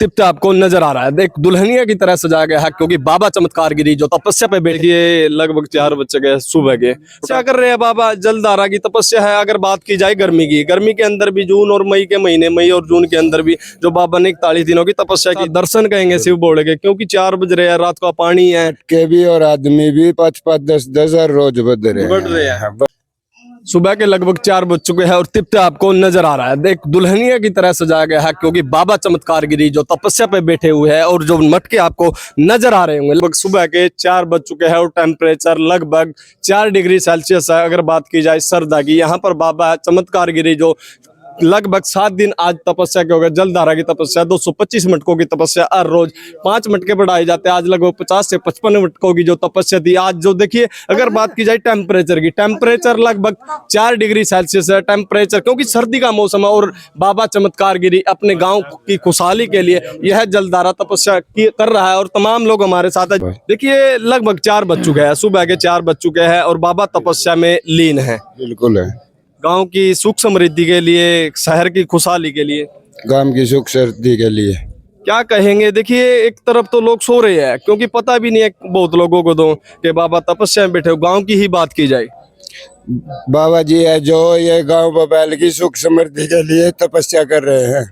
तिप्ता आपको नजर आ रहा है। देख दुल्हनिया की तरह सजाया गया है क्योंकि बाबा चमत्कारगिरी जो तपस्या पे बैठिए लगभग 4 बज गए सुबह के। क्या कर रहे हैं बाबा? जलधारा की तपस्या है। अगर बात की जाए गर्मी के अंदर भी जून और मई के महीने, मई और जून के अंदर भी जो बाबा ने 41 दिनों की तपस्या की, दर्शन कहेंगे शिव बोले के, क्योंकि 4 बज रहे हैं, रात का पानी है। के भी और आदमी भी 5-5, 10-10 हर रोज बढ़ रहे हैं। सुबह के लगभग 4 बज चुके हैं और तिप्ता आपको नजर आ रहा है। देख दुल्हनिया की तरह सजाया गया है क्योंकि बाबा चमत्कारगिरी जो तपस्या पे बैठे हुए हैं और जो मटके आपको नजर आ रहे होंगे। लगभग सुबह के 4 बज चुके हैं और टेम्परेचर लगभग 4 डिग्री सेल्सियस है। अगर बात की जाए सर्दा की, यहाँ पर बाबा चमत्कारगिरी जो लगभग 7 दिन आज तपस्या के हो गए। जलधारा की तपस्या 225 मटकों की तपस्या, हर रोज 5 मटके बढ़ाए जाते हैं। आज लगभग 50 से 55 मटकों की जो तपस्या थी आज जो देखिए। अगर बात की जाए टेम्परेचर की, टेम्परेचर लगभग 4 डिग्री सेल्सियस है टेम्परेचर, क्योंकि सर्दी का मौसम है और बाबा चमत्कारगिरी अपने गांव की खुशहाली के लिए यह जलधारा तपस्या कर रहा है और तमाम लोग हमारे साथ है। देखिए लगभग 4 बज चुके हैं, सुबह के 4 बज चुके हैं और बाबा तपस्या में लीन है। बिल्कुल है। गांव की सुख समृद्धि के लिए, शहर की खुशहाली के लिए, गांव की सुख समृद्धि के लिए क्या कहेंगे? देखिए एक तरफ तो लोग सो रहे हैं क्योंकि पता भी नहीं है बहुत लोगों को तो कि बाबा तपस्या में बैठे हो। गांव की ही बात की जाए, बाबा जी है जो ये गांव बबैल की सुख समृद्धि के लिए तपस्या कर रहे हैं।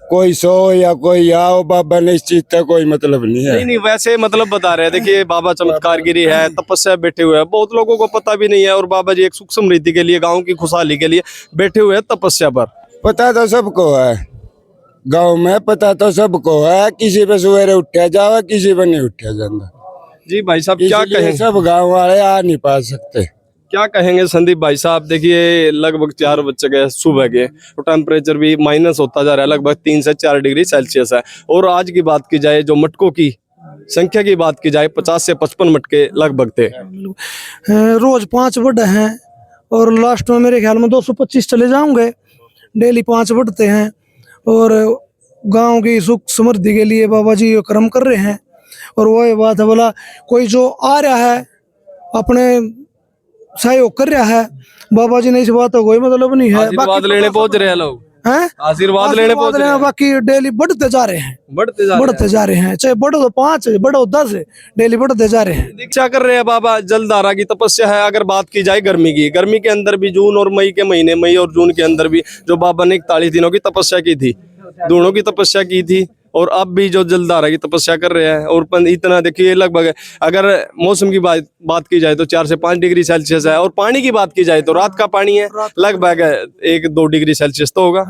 कोई सो या कोई आओ, बाबा ने इस चीज का कोई मतलब नहीं है। नहीं वैसे मतलब बता रहे हैं। देखिए बाबा चमत्कारगिरी है, तपस्या बैठे हुए हैं, बहुत लोगों को पता भी नहीं है और बाबा जी एक सुख समृद्धि के लिए, गांव की खुशहाली के लिए बैठे हुए हैं तपस्या पर। पता तो सबको है, गांव में पता तो सबको है। किसी पे सवेरे उठा जावा, किसी पे नहीं उठा जाता। जी भाई साहब क्या कहेंगे? सब गाँव वाले आ नहीं पा सकते। क्या कहेंगे संदीप भाई साहब? देखिए लगभग 4 बज गए सुबह के और टेम्परेचर भी माइनस होता जा रहा है, लगभग 3 से 4 डिग्री सेल्सियस है। और आज की बात की जाए, जो मटकों की संख्या की बात की जाए, 50 से 55 मटके लगभग थे। रोज 5 बढ़े हैं और लास्ट में मेरे ख्याल में 225 चले जाऊंगे। डेली 5 बढ़ते हैं और गांव की सुख समृद्धि के लिए बाबा जी कर्म कर रहे हैं। और वही बात है, बोला कोई जो आ रहा है अपने सहयोग कर रहा है, बाबा जी ने इस बात का कोई मतलब नहीं है। आशीर्वाद लेने पहुंच रहे हैं लोग, हैं आशीर्वाद लेने पहुंच रहे हैं। बाकी डेली बढ़ते जा रहे हैं, बढ़ते जा रहे हैं। चाहे बढ़ो तो 5, बढ़ो 10, डेली बढ़ते जा रहे हैं। दीक्षा कर रहे हैं बाबा। जलधारा की तपस्या है। अगर बात की जाए गर्मी की, गर्मी के अंदर भी जून और मई के महीने, मई और जून के अंदर भी जो बाबा ने 41 दिनों की तपस्या की थी, दोनों की तपस्या की थी और अब भी जो जलधारा की तपस्या कर रहे हैं। और इतना देखिए लगभग अगर मौसम की बात की जाए तो 4 से 5 डिग्री सेल्सियस है। और पानी की बात की जाए तो रात का पानी है लगभग 1-2 डिग्री सेल्सियस तो होगा।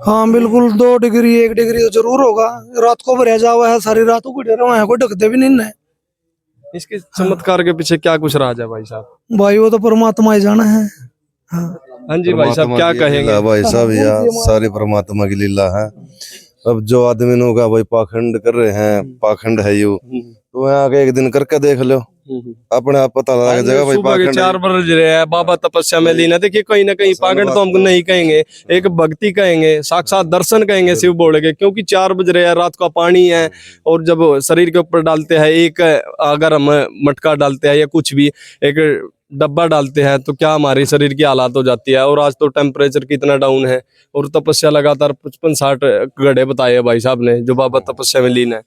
हाँ बिल्कुल 2 डिग्री 1 डिग्री तो जरूर होगा। रात को भरा जा हुआ है, सारी रात को डरा है, कोई ढकते भी नहीं है। इसके चमत्कार के पीछे क्या कुछ राज है भाई साहब? भाई वो तो परमात्मा ही जाना है। हाँ जी भाई साहब क्या कहेंगे? भाई साहब यार सारी परमात्मा की लीला है। अब जो आदमी नो का भाई पाखंड कर रहे हैं, पाखंड है यू, तो यहाँ के एक दिन करके देख लो, अपने आप पता लग जाएगा भाई पाखंड। 4 बज रहे हैं, बाबा तपस्या में लीन है। देखिए कहीं ना कहीं पाखंड तो हम नहीं कहेंगे, एक भक्ति कहेंगे, साक्षात दर्शन कहेंगे शिव बोले के, क्योंकि 4 बज रहे हैं, रात का पानी है और जब शरीर के ऊपर डालते हैं एक, अगर हम मटका डालते हैं या कुछ भी एक डब्बा डालते हैं तो क्या हमारे शरीर की हालात हो जाती है। और आज तो टेम्परेचर कितना डाउन है और तपस्या लगातार 55-60 घड़े बताए भाई साहब ने जो बाबा तपस्या में लीन है।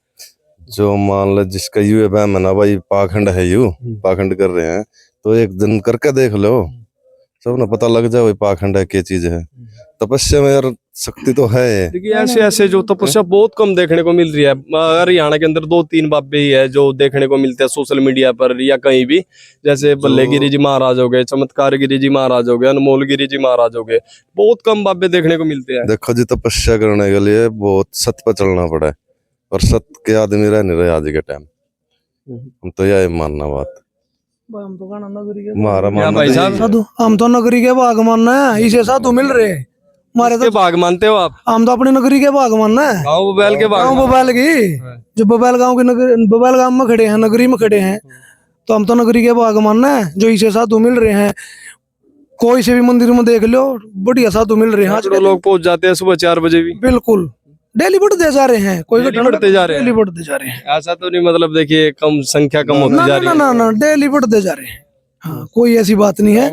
जो मान लो जिसका यू है ना भाई पाखंड है, यू पाखंड कर रहे हैं, तो एक दिन करके देख लो, सब ना पता लग जाए भाई पाखंड है क्या चीज है। तपस्या में यार शक्ति तो है। देखिए ऐसे जो तपस्या बहुत कम देखने को मिल रही है। हरियाणा के अंदर 2-3 बाबे ही है जो देखने को मिलते हैं सोशल मीडिया पर या कहीं भी, जैसे बल्लेगिरी जी महाराज हो गए, चमत्कारगिरी जी महाराज हो गए, अनमोलगिरी जी महाराज हो गए। बहुत कम बाबे देखने को मिलते हैं। देखो जी तपस्या करने के लिए बहुत सत्य पर चलना पड़ा है और सत्य के आदमी रह नहीं रहे आज के टाइम। हम तो यह मानना बात हम तो भाई साहब साधु, हम तो नगरी के भाग मानना है, इसे साधु मिल रहे हमारे तो भाग मानते हो आप? हम तो अपनी नगरी के भाग मानना है, गाँव बबैल के भाग, गाँव बबैल की, जो बबैल गाँव की नगरी, बबैल गाँव में खड़े हैं, नगरी में खड़े हैं, तो हम तो नगरी के भाग मानना है जो इसे साधु मिल रहे हैं। कोई से भी मंदिर में देख लो बढ़िया साधु मिल रहे हैं। आज लोग पहुंच जाते हैं सुबह 4 बजे भी। बिल्कुल डेली बढ़ते जा रहे हैं, कोई बढ़ते जा रहे हैं, डेली बढ़ते जा रहे हैं। ऐसा तो नहीं मतलब देखिए कम संख्या कम होती जा रही है ना डेली बढ़ते जा रहे हैं। हाँ कोई ऐसी बात नहीं है।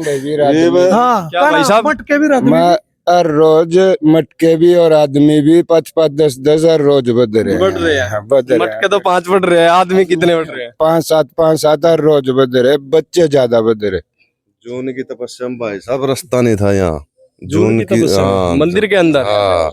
हाँ क्या भाई साहब? मटके भी रहते मैं हर रोज मटके भी और आदमी भी 5-5 10-10 हर रोज बढ़ रहे बढ़ रहे हैं। बढ़ रहे मटके तो 5 बढ़ रहे हैं, आदमी कितने बढ़ रहे हैं? 5-7 हर रोज बढ़ रहे, बच्चे ज्यादा बढ़ रहे। जून की तपस्या में भाई साहब रास्ता नहीं था यहाँ। जून की तपस्या में, हाँ, मंदिर के अंदर हाँ,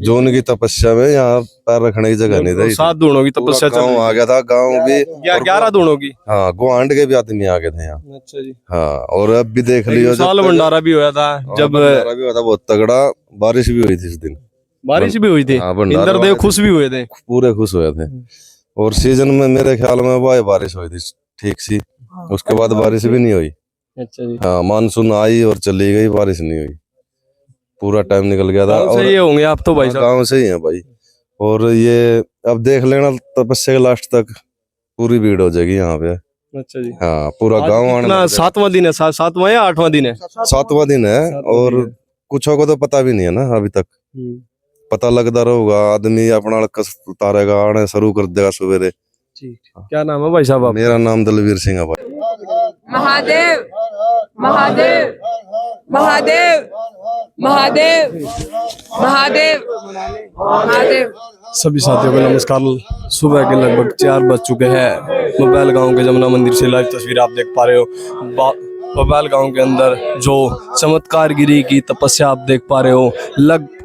जून की तपस्या में यहाँ पैर रखने की जगह नहीं थी। 7 दूणों की तपस्या चल गाँव रही आ गया था, गाँव भी। थी। 11 दूणों की। हाँ, गुआंड के भी आदमी आ गए थे यहाँ। अच्छा जी। हाँ, और अब भी देख लियो, साल भंडारा भी हुआ था जब भंडारा भी हुआ था बहुत तगड़ा, बारिश भी हुई थी इस दिन। बारिश भी हुई थी। हाँ, भंडारा इंद्रदेव वाले खुश भी हुए थे। पूरे खुश हुए थे। और सीजन में मेरे ख्याल में वो बारिश हुई थी ठीक सी, उसके बाद बारिश भी नहीं हुई। अच्छा जी। हाँ, मानसून आई और चली गई, बारिश नहीं हुई, पूरा टाइम निकल गया था। गाँव से और ये होंगे आप तो भाई हाँ, साहब। गाँव से ही है भाई। और ये अब देख लेना तपस्या के लास्ट तक पूरी भीड़ हो जाएगी यहाँ पे। अच्छा जी। हाँ, पूरा आज गाँव आने कितना, लग जाएगा। 7वां दिन है? 7वां या 8वां दिन है? 7वां दिन है। 7वां और दिन है। कुछ को तो पता भी नहीं है ना अभी तक, पता लगता रहेगा, आदमी अपना कस उतारेगा, आने शुरू कर देगा सवेरे। ठीक। क्या नाम है भाई साहब आप? मेरा नाम दलवीर सिंह है भाई। महादेव महादेव महादेव महादेव महादेव महादेव। सभी साथियों को नमस्कार। सुबह के लगभग 4 बज चुके हैं। मोबाइल गांव के जमुना मंदिर से लाइव तस्वीर आप देख पा रहे हो। मोबाइल गांव के अंदर जो चमत्कार गिरी की तपस्या आप देख पा रहे हो।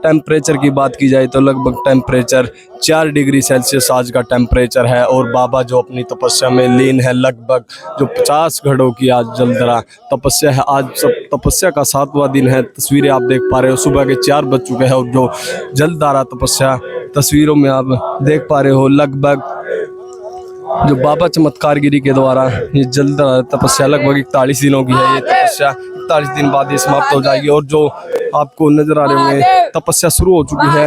टेम्परेचर की बात की जाए तो लगभग टेम्परेचर 4 डिग्री सेल्सियस आज का टेम्परेचर है। और बाबा जो अपनी तपस्या में लीन है, लगभग जो 50 घड़ों की आज जलधरा तपस्या है। आज सब तपस्या का 7वां दिन है। तस्वीरें आप देख पा रहे हो, सुबह के 4 बज चुके हैं और जो जलधारा तपस्या तस्वीरों में आप देख पा रहे हो, लगभग जो बाबा चमत्कारगिरी के द्वारा ये जलधारा तपस्या लगभग 41 दिनों की है। ये तपस्या 41 दिन बाद ये समाप्त हो जाएगी। और जो आपको नजर आ रहे होंगे, तपस्या शुरू हो चुकी है,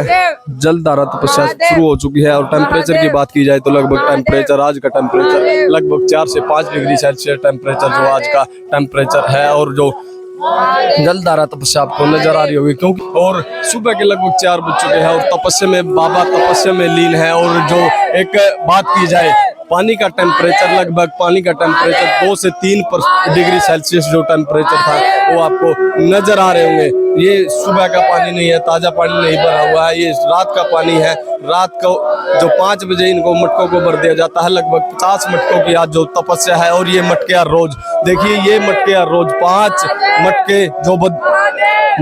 जलधारा तपस्या शुरू हो चुकी है। और टेम्परेचर की बात की जाए तो लगभग टेम्परेचर आज का टेम्परेचर लगभग 4 से 5 डिग्री सेल्सियस टेम्परेचर जो आज का टेम्परेचर है। और जो जलधारा तपस्या आपको नजर आ रही होगी, क्योंकि और सुबह के लगभग 4 बज चुके हैं और तपस्या में बाबा तपस्या में लीन है। और जो एक बात की जाए, पानी का टेम्परेचर लगभग 2 से 3 डिग्री सेल्सियस जो टेम्परेचर था वो आपको नजर आ रहे होंगे। ये सुबह का पानी नहीं है, ताजा पानी नहीं भरा हुआ है, ये रात का पानी है। रात को जो 5 बजे इनको मटकों को भर दिया जाता है। लगभग 50 मटकों की आज जो तपस्या है। और ये मटके हर रोज, देखिए ये मटके हर रोज 5 मटके जो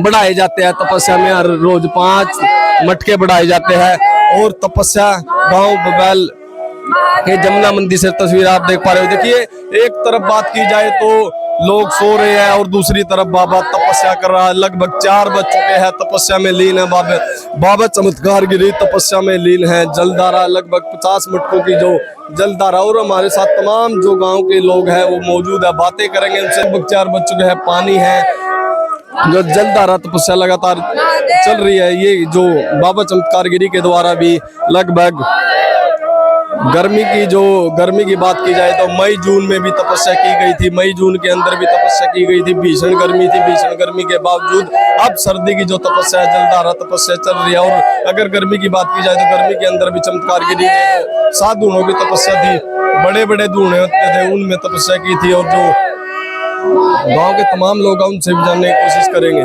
बढ़ाए जाते हैं तपस्या में। हर रोज 5 मटके बढ़ाए जाते हैं। और तपस्या गाँव बबैल के जमुना मंदिर से तस्वीर आप देख पा रहे हो। देखिए, एक तरफ बात की जाए तो लोग सो रहे हैं और दूसरी तरफ बाबा तपस्या कर रहा है। लगभग 4 बज चुके हैं, तपस्या में लीन है बाबा चमत्कारगिरी तपस्या में लीन है। जलधारा लगभग 50 मटकों की जो जलधारा। और हमारे साथ तमाम जो गांव के लोग हैं वो मौजूद है, बातें करेंगे उनसे। लगभग 4 बज चुके हैं, पानी है, जो जलधारा तपस्या लगातार चल रही है। ये जो बाबा चमत्कारगिरी के द्वारा भी लगभग गर्मी की बात की जाए तो मई जून में भी तपस्या की गई थी। मई जून के अंदर भी तपस्या की गई थी। भीषण गर्मी थी, भीषण गर्मी के बावजूद अब सर्दी की जो तपस्या है, जलधारा तपस्या चल रही है। और अगर गर्मी की बात की जाए तो गर्मी के अंदर भी चमत्कारगिरी में 7 दूणों की तपस्या थी। बड़े बड़े दूणे होते थे, उनमें तपस्या की थी। और जो गांव के तमाम लोग हैं उनसे भी जानने की कोशिश करेंगे।